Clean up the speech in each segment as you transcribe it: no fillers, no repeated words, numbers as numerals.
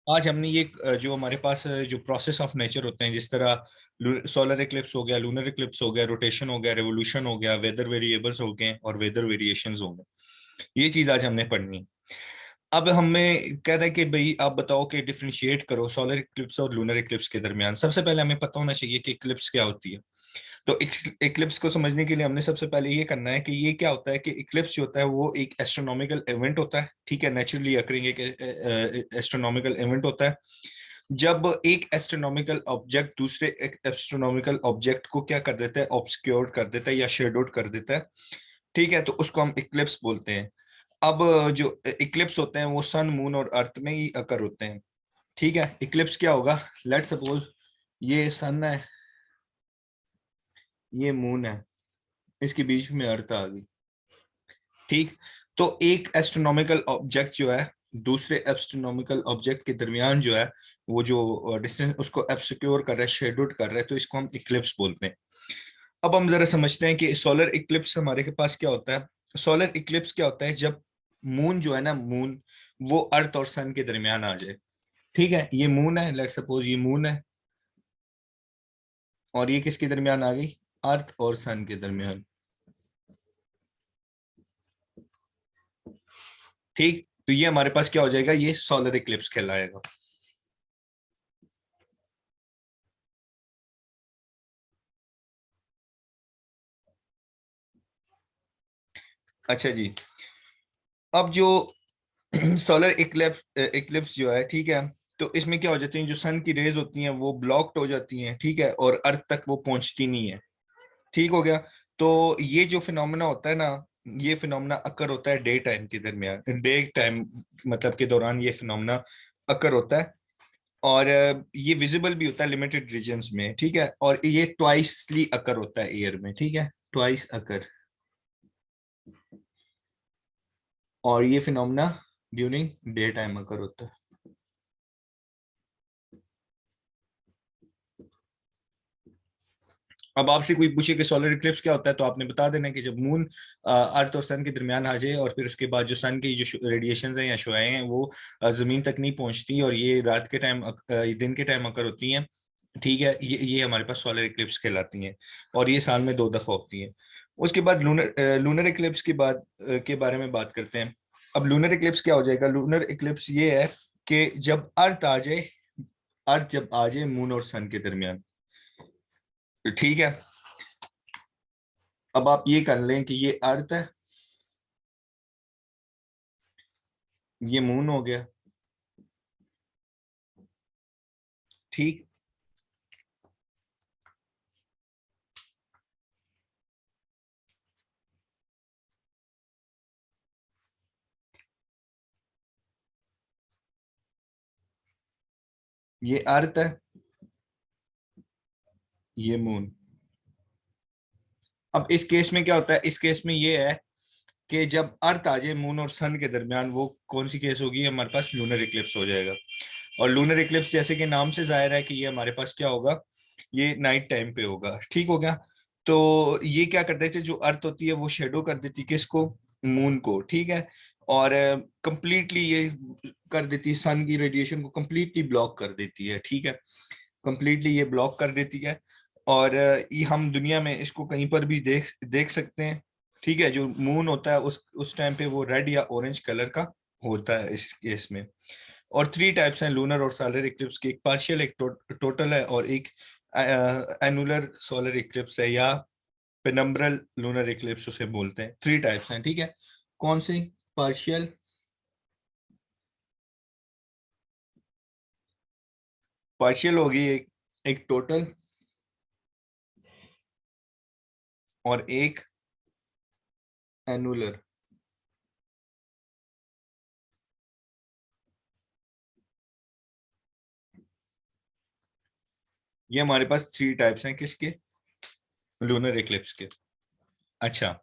आज हमने ये जो हमारे पास जो प्रोसेस ऑफ नेचर होते हैं, जिस तरह सोलर इक्लिप्स हो गया, लूनर इक्लिप्स हो गया, रोटेशन हो गया, रेवोल्यूशन हो गया, वेदर वेरिएबल्स हो गए और वेदर वेरिएशंस हो गए, ये चीज आज हमने पढ़नी है। अब हमें कह रहे हैं कि भाई आप बताओ कि डिफरेंशिएट करो सोलर इक्लिप्स और लूनर इक्लिप्स के दरमियान। सबसे पहले हमें पता होना चाहिए कि इक्लिप्स क्या होती है। तो इक्लिप्स को समझने के लिए हमने सबसे पहले ये करना है कि ये क्या होता है कि इक्लिप्स जो होता है वो एक एस्ट्रोनॉमिकल इवेंट होता है, ठीक है, नेचुरली अकरिंग एक एस्ट्रोनॉमिकल इवेंट होता है जब एक एस्ट्रोनॉमिकल ऑब्जेक्ट दूसरे एक एस्ट्रोनॉमिकल ऑब्जेक्ट को क्या कर देता है, ऑब्सक्योर कर देता है या शेड आउट कर देता है, ठीक है। तो उसको हम इक्लिप्स बोलते हैं। अब जो इक्लिप्स होते हैं वो सन, मून और अर्थ में ही अकर होते हैं, ठीक है। इक्लिप्स क्या होगा, लेट सपोज ये सन है, ये मून है, इसके बीच में अर्थ आ गई, ठीक। तो एक एस्ट्रोनॉमिकल ऑब्जेक्ट जो है दूसरे एस्ट्रोनॉमिकल ऑब्जेक्ट के दरमियान जो है वो जो डिस्टेंस उसको ऑब्सक्योर कर रहा है, शेड आउट कर रहा है, तो इसको हम इक्लिप्स बोलते हैं। अब हम जरा समझते हैं कि सोलर इक्लिप्स हमारे के पास क्या होता है। सोलर इक्लिप्स क्या होता है, जब मून जो है ना, मून वो अर्थ और सन के दरमियान आ जाए, ठीक है। ये मून है, लेट सपोज ये मून है, और ये किसके दरमियान आ गई, अर्थ और सन के दरमियान, ठीक। तो ये हमारे पास क्या हो जाएगा, ये सोलर इक्लिप्स कहलाएगा। अच्छा जी, अब जो सोलर इक्लिप्स इक्लिप्स जो है, ठीक है, तो इसमें क्या हो जाती है, जो सन की रेज होती हैं वो ब्लॉक्ड हो जाती हैं, ठीक है, और अर्थ तक वो पहुंचती नहीं है, ठीक हो गया। तो ये जो फिनोमेना होता है ना, ये फिनोमेना अकर होता है डे टाइम के दरमियान, डे टाइम मतलब के दौरान ये फिनोमेना अकर होता है। और ये विजिबल भी होता है लिमिटेड रीजन्स में, ठीक है, और ये ट्वाइसली अकर होता है ईयर में, ठीक है, ट्वाइस अकर। और ये फिनोमेना ड्यूरिंग डे टाइम अकर होता है। अब आपसे कोई पूछे कि सोलर इक्लिप्स क्या होता है, तो आपने बता देना कि जब मून अर्थ और सन के दरमियान आ जाए, और फिर उसके बाद जो सन की जो रेडिएशंस हैं या शुआएं हैं वो जमीन तक नहीं पहुंचती, और ये रात के टाइम दिन के टाइम अकर होती हैं, ठीक है। ये हमारे पास सोलर इक्लिप्स कहलाती हैं, और ये साल में 2 दफा होती हैं। उसके बाद लूनर इक्लिप्स की बात के बारे में बात करते हैं। अब लूनर इक्लिप्स क्या हो जाएगा, लूनर इक्लिप्स ये है कि जब अर्थ आ जाए, अर्थ जब आ जाए मून और सन के दरमियान, ठीक है। अब आप ये कर लें कि ये अर्थ है, ये मून हो गया, ठीक। ये अर्थ है, ये मून। अब इस केस में क्या होता है, इस केस में ये है कि जब अर्थ आ जाए मून और सन के दरमियान, वो कौन सी केस होगी, हमारे पास लूनर इक्लिप्स हो जाएगा। और लूनर इक्लिप्स जैसे कि नाम से जाहिर है कि ये हमारे पास क्या होगा, ये नाइट टाइम पे होगा, ठीक हो गया। तो ये क्या करते हैं, जो अर्थ होती है वो शेडो कर देती है किसको, मून को, ठीक है। और कंप्लीटली ये कर देती है, सन की रेडिएशन को कंप्लीटली ब्लॉक कर देती है, ठीक है, कंप्लीटली ये ब्लॉक कर देती है। और ये हम दुनिया में इसको कहीं पर भी देख देख सकते हैं, ठीक है। जो मून होता है उस टाइम पे वो रेड या ऑरेंज कलर का होता है इस केस में। और 3 टाइप्स हैं लूनर और सोलर इक्लिप्स की, एक पार्शियल, एक टोटल है, और एक एनुलर सोलर इक्लिप्स है, या पेनम्ब्रल लूनर इक्लिप्स उसे बोलते हैं। 3 टाइप्स हैं, ठीक है। कौन सी, पार्शियल, पार्शियल होगी एक टोटल, और एक एनुलर। ये हमारे पास 3 टाइप्स हैं किसके, लूनर इक्लिप्स के। अच्छा,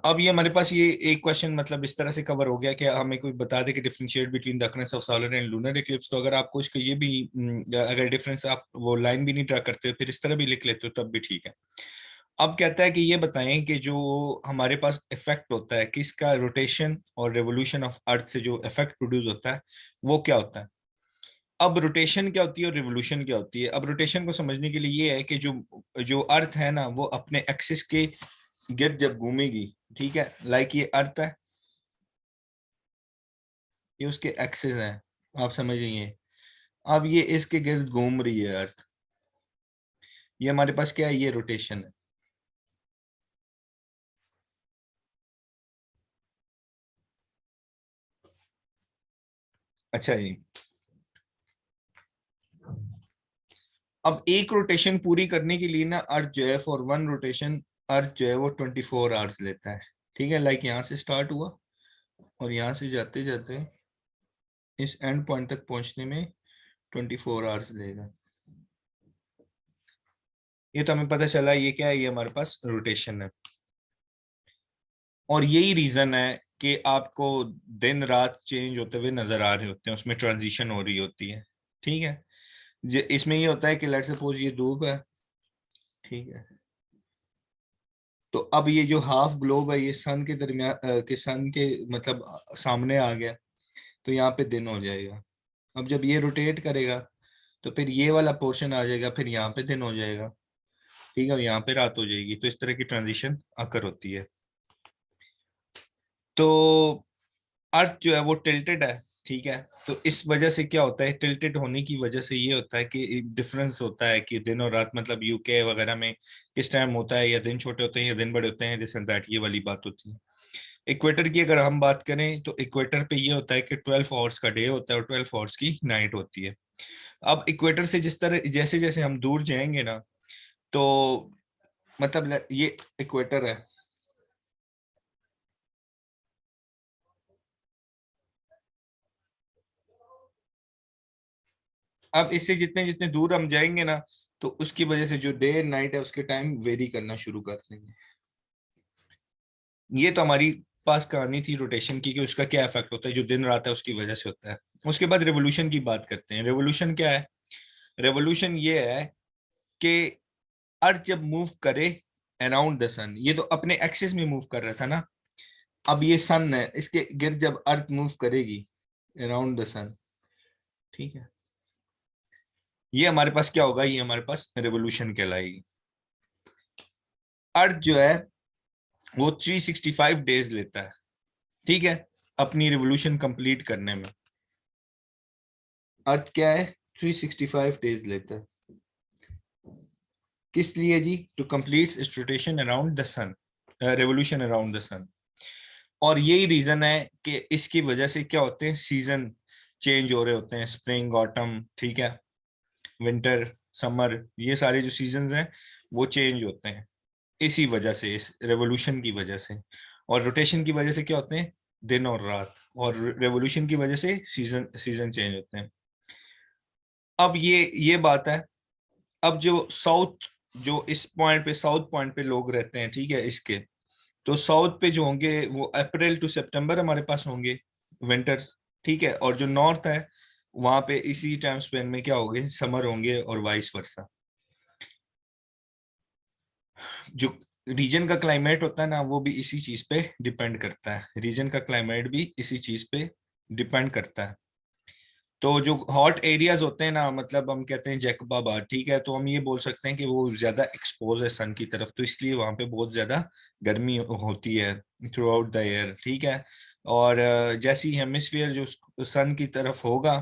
अब ये हमारे पास ये एक क्वेश्चन मतलब इस तरह से कवर हो गया कि हमें कोई बता दे कि differentiate between the occurrence of solar and lunar Eclipse. तो अगर आपको इसका ये भी अगर डिफरेंस आप वो लाइन भी नहीं ड्रा करते फिर इस तरह भी लिख लेते हो तब भी ठीक है। अब कहता है कि ये बताएं कि जो हमारे पास इफेक्ट होता है किसका, रोटेशन और रेवोल्यूशन ऑफ अर्थ से जो इफेक्ट प्रोड्यूस होता है वो क्या होता है। अब रोटेशन क्या होती है और रिवोल्यूशन क्या होती है। अब रोटेशन को समझने के लिए ये है कि जो जो अर्थ है ना वो अपने एक्सिस के गिर्द जब घूमेगी, ठीक है, लाइक ये अर्थ है, ये उसके एक्सिस है, आप समझिए। अब ये इसके गिर्द घूम रही है अर्थ, ये हमारे पास क्या है, ये रोटेशन है। अच्छा जी, अब एक रोटेशन पूरी करने के लिए ना अर्थ जो है, फॉर वन रोटेशन अर्थ जो है वो 24 आवर्स लेता है। ठीक है, लाइक यहाँ से स्टार्ट हुआ और यहाँ से जाते जाते इस एंड पॉइंट तक पहुंचने में 24 आवर्स लेगा। ये तो हमें पता चला ये क्या है, ये हमारे पास रोटेशन है। और यही रीजन है कि आपको दिन रात चेंज होते हुए नजर आ रहे होते हैं, उसमें ट्रांजिशन हो रही होती है। ठीक है, इसमें ये होता है कि लेट्स सपोज ये धूप है, ठीक है, तो अब ये जो हाफ ग्लोब है ये सन के दरमियान के सन के मतलब सामने आ गया, तो यहाँ पे दिन हो जाएगा। अब जब ये रोटेट करेगा तो फिर ये वाला पोर्शन आ जाएगा, फिर यहाँ पे दिन हो जाएगा, ठीक है, यहाँ पे रात हो जाएगी। तो इस तरह की ट्रांजिशन आकर होती है। तो अर्थ जो है वो टिल्टेड है, ठीक है, तो इस वजह से क्या होता है, टिल्टेड होने की वजह से ये होता है कि डिफरेंस होता है कि दिन और रात, मतलब यूके वगैरह में किस टाइम होता है, या दिन छोटे होते हैं या दिन बड़े होते हैं, दिस एंड दैट, ये वाली बात होती है। इक्वेटर की अगर हम बात करें तो इक्वेटर पे ये होता है कि 12 आवर्स का डे होता है और 12 आवर्स की नाइट होती है। अब इक्वेटर से जिस तरह जैसे जैसे हम दूर जाएंगे ना, तो मतलब ये इक्वेटर है, अब इससे जितने जितने दूर हम जाएंगे ना, तो उसकी वजह से जो डे एंड नाइट है उसके टाइम वेरी करना शुरू कर देंगे। ये तो हमारी पास कहानी थी रोटेशन की कि उसका क्या इफेक्ट होता है, जो दिन रात है उसकी वजह से होता है। उसके बाद रेवोल्यूशन की बात करते हैं। रेवोल्यूशन क्या है, रेवोल्यूशन ये है कि अर्थ जब मूव करे अराउंड द सन, ये तो अपने एक्सिस में मूव कर रहा था ना, अब ये सन है, इसके गिर्द जब अर्थ मूव करेगी अराउंड द सन, ठीक है, ये हमारे पास क्या होगा, ये हमारे पास रेवोल्यूशन कहलाएगी। अर्थ जो है वो 365 डेज लेता है, ठीक है, अपनी रिवोल्यूशन कंप्लीट करने में। अर्थ क्या है, 365 डेज लेता है। किस लिए जी, to complete its rotation around the sun, revolution around the sun. और यही रीजन है कि इसकी वजह से क्या होते हैं, सीजन चेंज हो रहे होते हैं, स्प्रिंग ऑटम, ठीक है, विंटर समर, ये सारे जो सीजन हैं वो चेंज होते हैं इसी वजह से, इस रेवोल्यूशन की वजह से। और रोटेशन की वजह से क्या होते हैं, दिन और रात, और रेवोल्यूशन की वजह से सीजन सीजन चेंज होते हैं। अब ये बात है। अब जो साउथ, जो इस पॉइंट पे साउथ पॉइंट पे लोग रहते हैं, ठीक है, इसके, तो साउथ पे जो होंगे वो अप्रैल टू सितंबर हमारे पास होंगे विंटर्स, ठीक है, और जो नॉर्थ है वहां पे इसी टाइम स्पेन में क्या होंगे, समर होंगे, और वाइस वर्सा। जो रीजन का क्लाइमेट होता है ना वो भी इसी चीज पे डिपेंड करता है, रीजन का क्लाइमेट भी इसी चीज पे डिपेंड करता है। तो जो हॉट एरियाज होते हैं ना, मतलब हम कहते हैं जैकबाबाद, ठीक है, तो हम ये बोल सकते हैं कि वो ज्यादा एक्सपोज है सन की तरफ, तो इसलिए वहां पे बहुत ज्यादा गर्मी होती है थ्रू आउट द ईयर, ठीक है। और जैसी हेमिस्फीयर जो सन की तरफ होगा,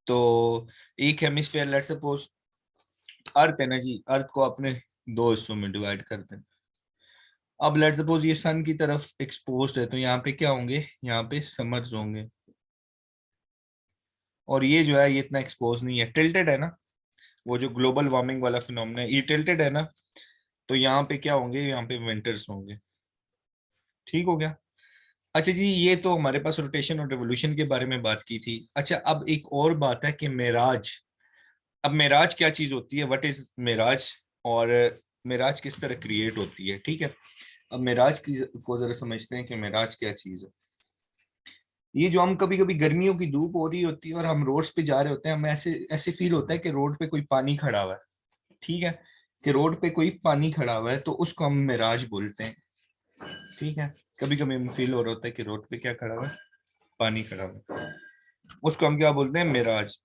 तो एक हेमिस्फीयर लेट्स सपोज अर्थ है ना जी, अर्थ को अपने दो हिस्सों में डिवाइड कर दें। अब लेट्स सपोज ये सन की तरफ एक्सपोज्ड है, तो यहाँ पे क्या होंगे, यहाँ पे समर्स होंगे, और ये जो है ये इतना एक्सपोज नहीं है, टिल्टेड है ना, वो जो ग्लोबल वार्मिंग वाला फिनोमेना है ये टिल्टेड है ना, तो यहाँ पे क्या होंगे, यहाँ पे विंटर्स होंगे। ठीक हो गया। अच्छा जी, ये तो हमारे पास रोटेशन और रिवोल्यूशन के बारे में बात की थी। अच्छा, अब एक और बात है कि मेराज। अब मेराज क्या चीज होती है, व्हाट इज मेराज, और मेराज किस तरह क्रिएट होती है, ठीक है। अब मेराज की को जरा समझते हैं कि मेराज क्या चीज है। ये जो हम कभी कभी गर्मियों की धूप हो रही होती है और हम रोड्स पे जा रहे होते हैं, हमें ऐसे ऐसे फील होता है कि रोड पे कोई पानी खड़ा हुआ है, ठीक है, कि रोड पे कोई पानी खड़ा हुआ है तो उसको हम मिराज बोलते हैं, ठीक है। कभी कभी हमें फील हो रहा होता है कि रोड पे क्या खड़ा हुआ है, पानी खड़ा हुआ है, उसको हम क्या बोलते हैं, मिराज।